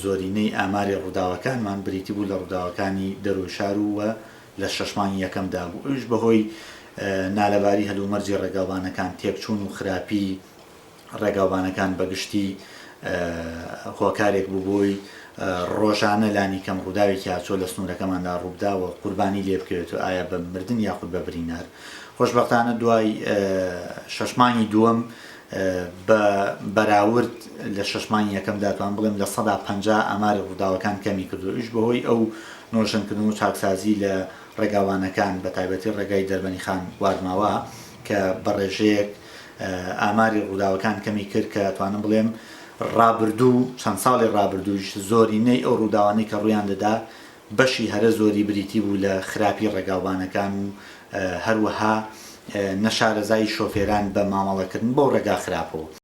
زۆرینەی ئاماری ڕووداوەکانمان بریتی بوو لە ڕووداوەکانی دەرۆی شار وە لە شەشمانی یەکەمدا بوو. ئەوش بەهۆی نالەباری هەلومەرجی ڕێگاوانەکان تێکچوون و خراپی ڕێگاوانەکان بەگشتی هۆکارێک بوو بۆی ڕۆژانە لانی کەم ڕووداوێکی هاتووە لە سنوورەکەماندا ڕووداوە قوربانی لێ بکەوێتەوە ئایا بە مردن یاخود بە برینار. خۆشبەختانە دوای شەشمانی دووەم بە بەراورد لە شەشمانی یەکەم داتوان بڵێم لە 150 ئاماری ڕووداوەکان کەمی کردو. ئیش بەهۆی ئەو نۆژەنکردن و چاکسازی لە ڕێگاوانەکان بە تایبەتی ڕێگای دەربەنی خان گواردماوە کە بە ڕێژەیەک ئاماری ڕووداوەکان کەمی کرد کە توانم بڵێم ڕابردوو چەند ساڵی ڕابردووش زۆرینەی ئەو ڕووداوانەی کە ڕوویان دەدا بەشی هەرە زۆری بریتی بوو لە خراپی ڕێگاوانەکان و هەروەها نەشارەزای شۆفێران بە مامەڵەکردن بۆ ڕێگا خراپەوە.